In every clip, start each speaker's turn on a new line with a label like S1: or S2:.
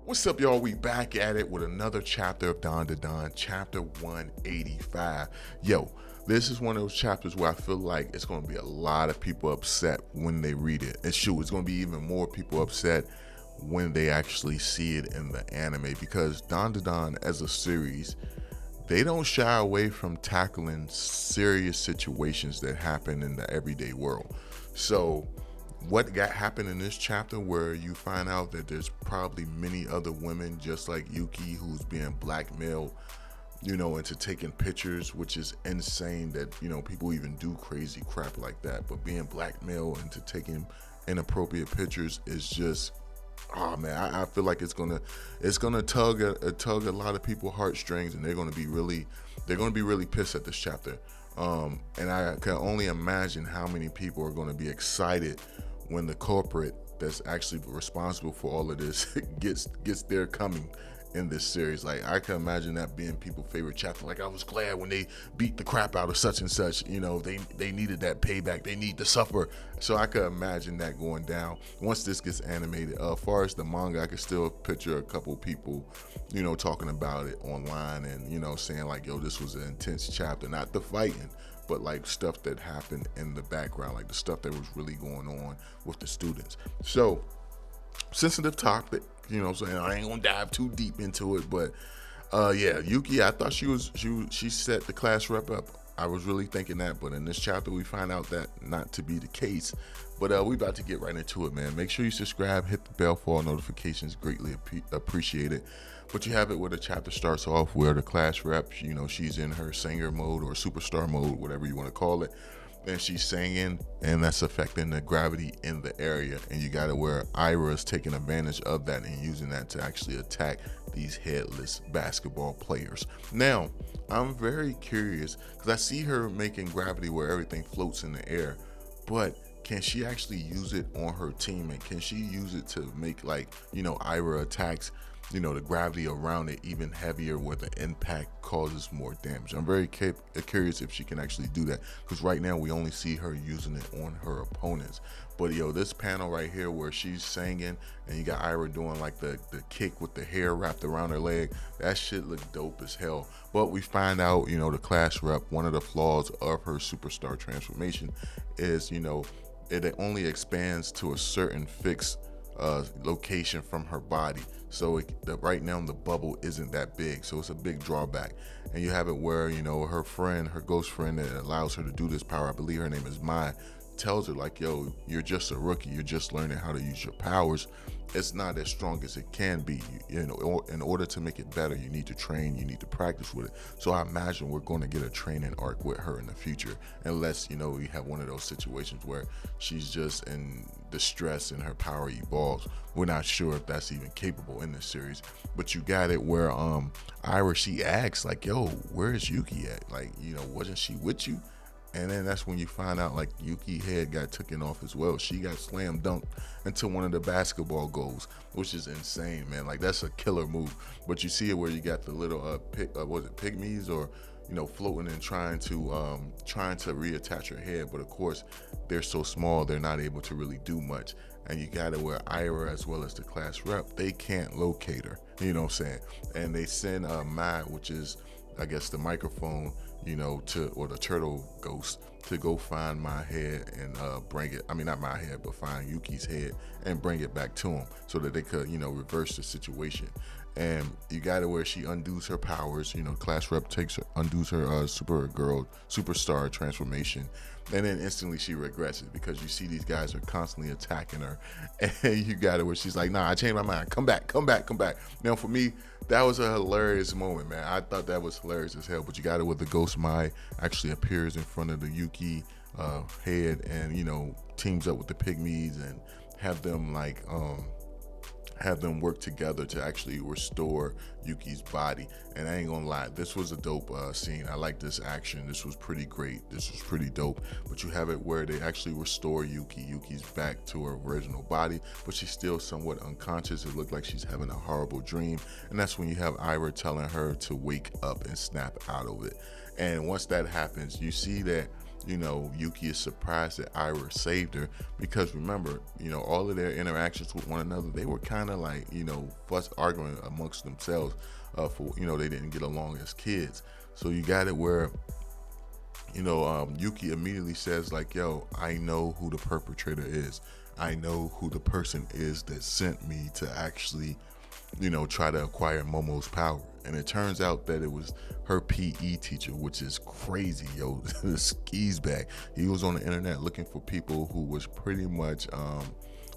S1: What's up, y'all? We back at it with another chapter of Dandadan, chapter 185. Yo, this is one of those chapters where I feel like it's going to be a lot of people upset when they read it. And shoot, it's going to be even more people upset when they actually see it in the anime, because Dandadan as a series, they don't shy away from tackling serious situations that happen in the everyday world. So what happened in this chapter, where you find out that there's probably many other women just like Yuki who's being blackmailed, into taking pictures, which is insane that, people even do crazy crap like that. But being blackmailed into taking inappropriate pictures is just, oh man, I feel like it's gonna tug a lot of people's heartstrings, and they're gonna be really pissed at this chapter. And I can only imagine how many people are gonna be excited when the culprit that's actually responsible for all of this gets their coming in this series. Like, I can imagine that being people's favorite chapter. Like, I was glad when they beat the crap out of such and such. They needed that payback. They need to suffer. So I could imagine that going down once this gets animated. As far as the manga, I could still picture a couple people, talking about it online and, saying like, yo, this was an intense chapter. Not the fighting, but like stuff that happened in the background, like the stuff that was really going on with the students. So, sensitive topic, so I ain't gonna dive too deep into it, but yeah, Yuki, I thought she set the class rep up. I was really thinking that, but in this chapter we find out that not to be the case. But we about to get right into it, man. Make sure you subscribe, hit the bell for all notifications, greatly appreciate it. But you have it where the chapter starts off where the class rep, she's in her singer mode or superstar mode, whatever you want to call it. And she's singing, and that's affecting the gravity in the area. And you got it where Aira is taking advantage of that and using that to actually attack these headless basketball players. Now, I'm very curious because I see her making gravity where everything floats in the air, but can she actually use it on her team? And can she use it to make, like, Aira attacks, the gravity around it even heavier, where the impact causes more damage? I'm very curious if she can actually do that, because right now we only see her using it on her opponents. But this panel right here where she's singing and you got Aira doing like the kick with the hair wrapped around her leg, that shit looked dope as hell. But we find out, the class rep, one of the flaws of her superstar transformation is, it only expands to a certain fixed location from her body. So right now the bubble isn't that big, so it's a big drawback. And you have it where her ghost friend that allows her to do this power, I believe her name is Mai, tells her like, yo, you're just a rookie, you're just learning how to use your powers. It's not as strong as it can be. In order to make it better, you need to train, you need to practice with it. So I imagine we're going to get a training arc with her in the future, unless we have one of those situations where she's just in distress and her power evolves. We're not sure if that's even capable in this series. But you got it where Aira, she asks like, yo, where is Yuki at? Like, wasn't she with you? And then that's when you find out like Yuki's head got taken off as well. She got slam dunked into one of the basketball goals, which is insane, man. Like, that's a killer move. But you see it where you got the little pygmies or floating and trying to reattach her head, but of course they're so small they're not able to really do much. And you got it where Aira as well as the class rep, they can't locate her, and they send Mai, which is I guess the microphone, or the turtle ghost, to go find my head and bring it, not my head, but find Yuki's head and bring it back to him so that they could, reverse the situation. And you got it where she undoes her powers, class rep undoes her superstar transformation, and then instantly she regresses because you see these guys are constantly attacking her. And you got it where she's like, nah, I changed my mind, come back. Now for me, that was a hilarious moment, man. I thought that was hilarious as hell. But you got it where the ghost Mai actually appears in front of the Yuki head and teams up with the pygmies and have them work together to actually restore Yuki's body. And I ain't gonna lie, this was a dope scene. I like this action. This was pretty great. This was pretty dope. But you have it where they actually restore Yuki. Yuki's back to her original body, but she's still somewhat unconscious. It looked like she's having a horrible dream. And that's when you have Aira telling her to wake up and snap out of it. And once that happens, you see that Yuki is surprised that Aira saved her, because remember, all of their interactions with one another, they were kind of like, arguing amongst themselves for, they didn't get along as kids. So you got it where, Yuki immediately says like, yo, I know who the perpetrator is. I know who the person is that sent me to actually, try to acquire Momo's power. And it turns out that it was her PE teacher, which is crazy, yo. The skis bag. He was on the internet looking for people who was pretty much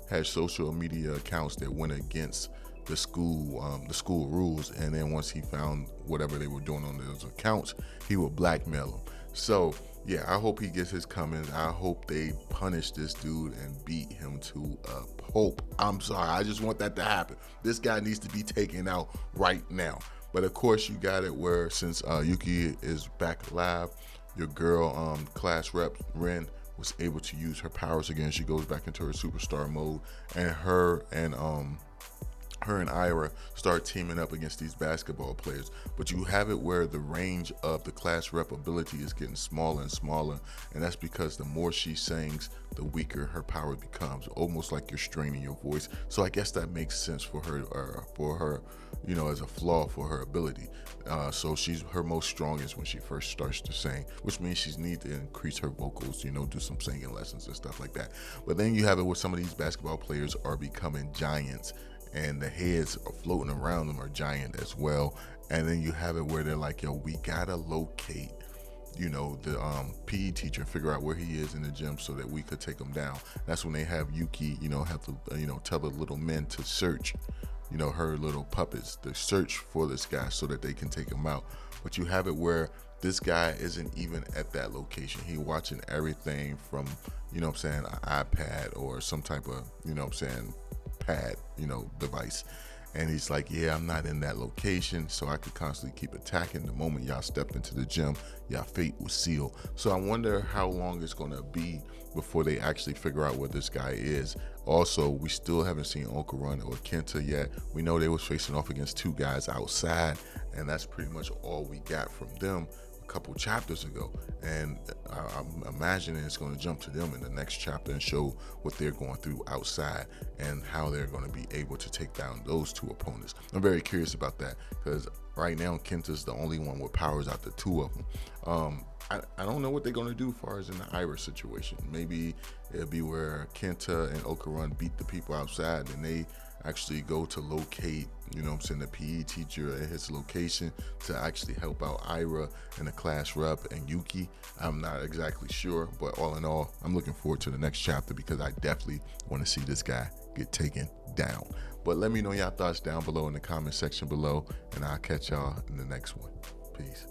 S1: had social media accounts that went against the school rules. And then once he found whatever they were doing on those accounts, he would blackmail them. So yeah, I hope he gets his comings. I hope they punish this dude and beat him to a pulp. I'm sorry, I just want that to happen. This guy needs to be taken out right now. But of course, you got it where since Yuki is back alive, your girl, class rep Rin, was able to use her powers again. She goes back into her superstar mode, and her and Aira start teaming up against these basketball players. But you have it where the range of the class rep ability is getting smaller and smaller, and that's because the more she sings, the weaker her power becomes, almost like you're straining your voice. So I guess that makes sense for her, as a flaw for her ability. So she's her most strongest when she first starts to sing, which means she needs to increase her vocals, do some singing lessons and stuff like that. But then you have it where some of these basketball players are becoming giants, and the heads are floating around them are giant as well. And then you have it where they're like, yo, we gotta locate, the PE teacher, figure out where he is in the gym so that we could take him down. That's when they have Yuki, have to, tell the little men to search, her little puppets, to search for this guy so that they can take him out. But you have it where this guy isn't even at that location. He watching everything from, an iPad or some type of, pad, device. And he's like, yeah, I'm not in that location, so I could constantly keep attacking. The moment y'all stepped into the gym, y'all fate was sealed. So I wonder how long it's gonna be before they actually figure out where this guy is. Also, we still haven't seen Okarun or Kenta yet. We know they was facing off against two guys outside, and that's pretty much all we got from them a couple chapters ago. And I'm imagining it's going to jump to them in the next chapter and show what they're going through outside and how they're going to be able to take down those two opponents. I'm very curious about that, because right now Kenta's the only one with powers out the two of them. I don't know what they're going to do as far as in the Aira situation. Maybe it'll be where Kenta and Okarun beat the people outside, and they actually go to locate, the PE teacher at his location to actually help out Aira and the class rep and Yuki. I'm not exactly sure, but all in all, I'm looking forward to the next chapter, because I definitely want to see this guy get taken down. But let me know your thoughts down below in the comment section below, and I'll catch y'all in the next one. Peace.